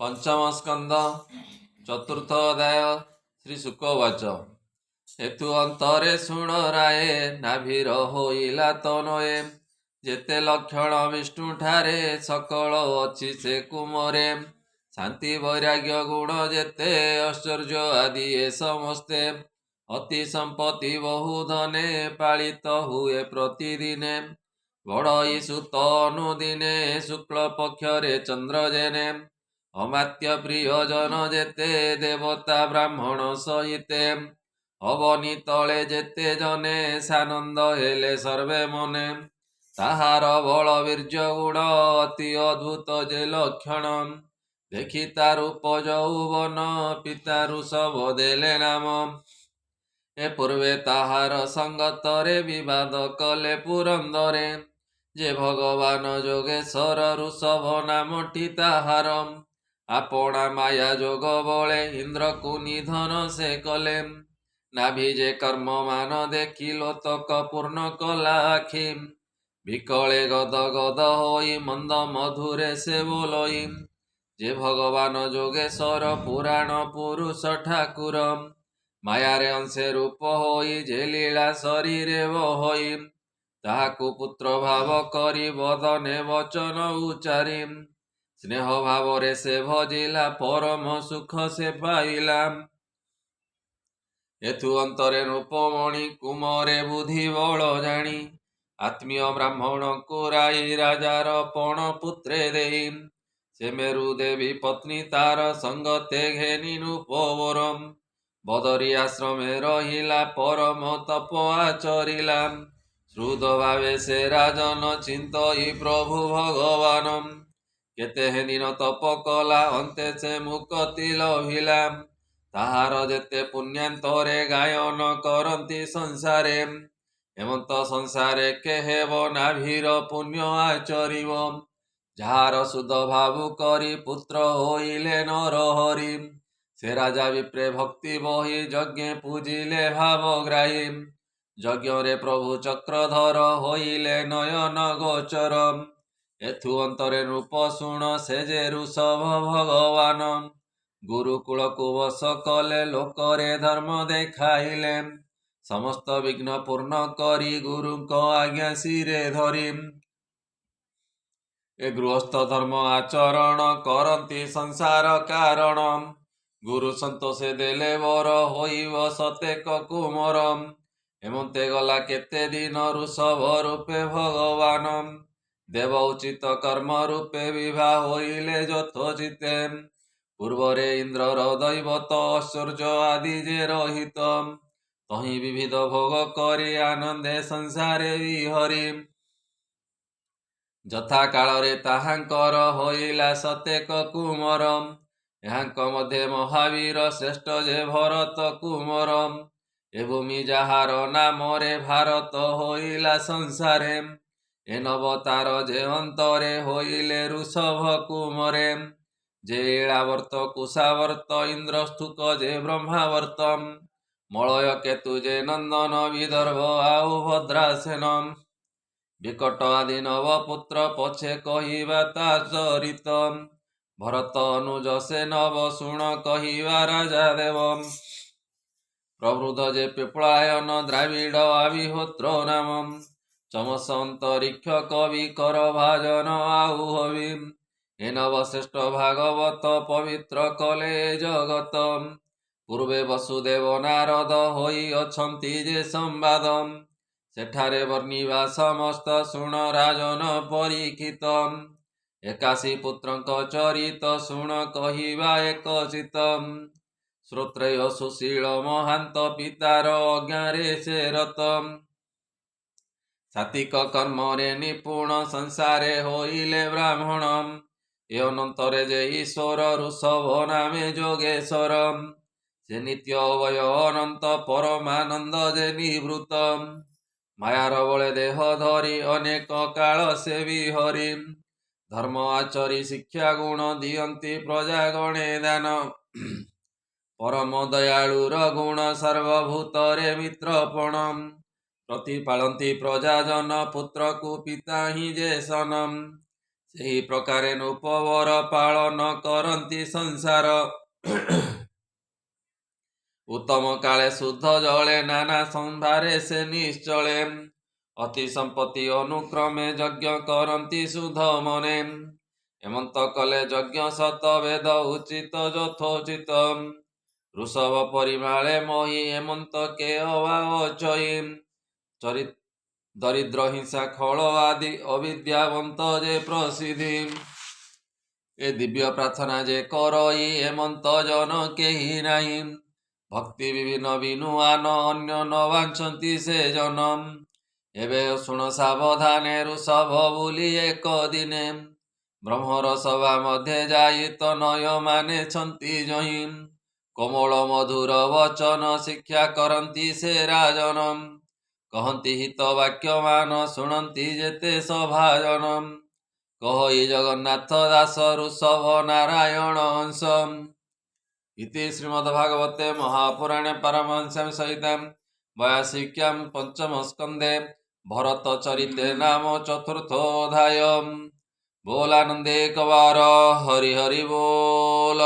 पंचम स्कंद चतुर्थ अध्याय श्री शुकवाच हेतु अंतरे शुण राये नाभीर होइला तनये जेते लक्षण विष्णु ठारे सकल अछि से कुमरे शांति वैराग्य गुण जेते ऐश्वर्य आदि ए समस्ते अति संपत्ति बहु धने पालित हुए प्रतिदिने बड़ई सुत अनुदिने शुक्ल पक्षरे चंद्र जेने अमात्य प्रियजन जेते देवता ब्राह्मण सहिते अवनी तले जेते जने सानंद हेले सर्वे मने ताहार बल वीर्य गुण अति अद्भुत जे लक्षण देखि तारूप यौवन पितारु सब देले नाम ए पूर्वे ताहार संगतरे विवाद कले पुरंदरे जे भगवान जोगेश्वर ऋषभ नामटी ताहार आपणा माया जोग बले इंद्र को निधन से कले नाभि जे कर्म मान देखि लोतक पूर्ण कला आखि विकले गद गद होई मंद मधुरे से बोलई जे भगवान जोगेश्वर पुराण पुरुष ठाकुर मायारे अंशे रूप होई जे लीला शरीरे होई ताहाकु पुत्र भाव करी बदने वचन उच्चारी स्नेह भावरे से भजिला परम सुख से पाइला एथु अंतरे रूपमणि कुमरे बुद्धि बल जानी आत्मीय ब्राह्मण को राई राजार पण पुत्रे देई से मेरु देवी पत्नी तार संगते घेनी नृपवरम बदरी आश्रमे रहिला परम तप आचरिला श्रुत भावे से राजन चिंतई प्रभु भगवानम केते दिन तप कला अंते से मुक्ति लभिला ताहार जेते पुण्यांतरे गायन करती संसारे हेमंत संसारे केहेब नाभीर पुण्य आचरिव जार सुध भावु करी पुत्र होइले नर हरि से राजा विप्रे भक्ति बही यज्ञ पूजिले भावग्राही यज्ञ रे प्रभु चक्रधर होइले नयन गोचर एथु अंतरे रूप शुण से जे ऋषभ भगवान गुरुकुल को वश कले लोकरे धर्म देखाइले समस्त विघ्न पूर्ण करी गुरु को आज्ञा सिरे धरी ए गृहस्थ धर्म आचरण करती संसार कारण गुरु संतोषे देले वर होइब सतेक कुमर हेमंते गला केते दिन ऋषभ रूपे भगवान देव उचित कर्म रूपे विवाह होइले यथोचिते पूर्वरे इंद्रर दैवत ऐश्वर्य आदि जे रहित तही विविध भोग करी आनंदे संसारे विहरी ଯଥା କାଳରେ ତାହାଙ୍କର ହୋଇଲା ସତେକ କୁମର ଏହାଙ୍କ ମଧ୍ୟରେ ମହାବୀର ଶ୍ରେଷ୍ଠ ଯେ ଭରତ କୁମର ଏ ଭୂମି ଯାହାର ନାମରେ ଭାରତ ହୋଇଲା ସଂସାରେ ଏ ନବତାର ଯେ ଅନ୍ତରେ ହୋଇଲେ ଋଷଭ କୁମରେ ଯେ ଇଳାବର୍ତ୍ତ କୁଶାବର୍ତ୍ତ ଇନ୍ଦ୍ରସ୍ତୁକ ଯେ ବ୍ରହ୍ମାବର୍ତ୍ତ ମଳୟ କେତୁ ଯେ ନନ୍ଦନ ବିଦର୍ଭ ଆଉ ଭଦ୍ରାସେନ विकट आदि नव पुत्र पछे कहिबा ता चरित भरत अनुज से नव शुण कहिबा राजा देव प्रवृद्ध जे पिपलायन द्राविड आविहोत्र नाम चमस अंतरिक्ष कवि कर भाजन आउ हवि हे नव श्रेष्ठ भागवत पवित्र कले जगत पूर्वे वसुदेव नारद होई अछंती जे संवाद सेठारे वर्णिवा समस्त शुण राजन परीक्षित एकाशी पुत्रଙ୍କ चरित शुण कहिबा एकचित श्रोत्रेय सुशील महांत पितार अज्ञारे से रत सात्विक कर्मरे निपुण संसारे होइले ब्राह्मण ए अनंतरे जे ईश्वर ऋषभ नामे जोगेश्वर से नित्य अवय अनंत परमानंद जे निवृत्त मायार बले देह धरी अनेक काल से विहरी धर्म आचरी शिक्षा गुण दियंती प्रजा गणे दान परम दयालुर गुण सर्वभूतरे मित्रपण प्रतिपालंती प्रजाजन पुत्र को पिता ही जे सनम ସେହି ପ୍ରକାରେ ନୃପବର ପାଳନ କରନ୍ତି ସଂସାର। ଉତ୍ତମ କାଳେ ଶୁଦ୍ଧ ଜଳେ ନାନା ସମ୍ଭାରେ ସେ ନିଶ୍ଚଳେ। ଅତି ସମ୍ପତ୍ତି ଅନୁକ୍ରମେ ଯଜ୍ଞ କରନ୍ତି ଶୁଦ୍ଧ ମନେ। ଏମନ୍ତ କଲେ ଯଜ୍ଞ ସତ ବେଦ ଉଚିତ ଯଥୋଚିତ। ଋଷଭ ପରିମାଳେ ମହି ଏମନ୍ତ କେ ଅବା ଅଚଇ। ଦରିଦ୍ର ହିଂସା ଖଳ ଆଦି ଅବିଦ୍ୟାବନ୍ତ ଯେ ପ୍ରସିଦ୍ଧି। ଏ ଦିବ୍ୟ ପ୍ରାର୍ଥନା ଯେ କରଇ ଏମନ୍ତ ଜନ କେହି ନାହିଁ। ଭକ୍ତି ବିଭିନ୍ନ ବିନୁଆନ ଅନ୍ୟ ନ ବାଞ୍ଛନ୍ତି ସେ ଜନମ। ଏବେ ଶୁଣ ସାବଧାନେ ଋଷଭ ବୋଲି ଏକ ଦିନେ। ବ୍ରହ୍ମର ସଭା ମଧ୍ୟ ଯାଇ ତନୟ ମାନେଛନ୍ତି ଜହିଁ। କୋମଳ ମଧୁର ବଚନ ଶିକ୍ଷା କରନ୍ତି ସେ ରାଜନ। କହନ୍ତି ହିତ ବାକ୍ୟ ମାନ ଶୁଣନ୍ତି ଯେତେ ସଭାଜନ। କହଇ ଜଗନ୍ନାଥ ଦାସ ଋଷଭ ନାରାୟଣ ଅଂଶ। ଇତି ଶ୍ରୀମଦ୍ଭାଗବତେ ମହାପୁରାଣେ ପାରମହଂସ୍ୟାଂ ସହିତାଂ ବୟାସିକ୍ୟାଂ ପଞ୍ଚମ ସ୍କନ୍ଧେ ଭରତ ଚରିତେ ନାମ ଚତୁର୍ଥୋऽଧ୍ୟାୟ। बोल आनंदे कवार हरि हरि बोल।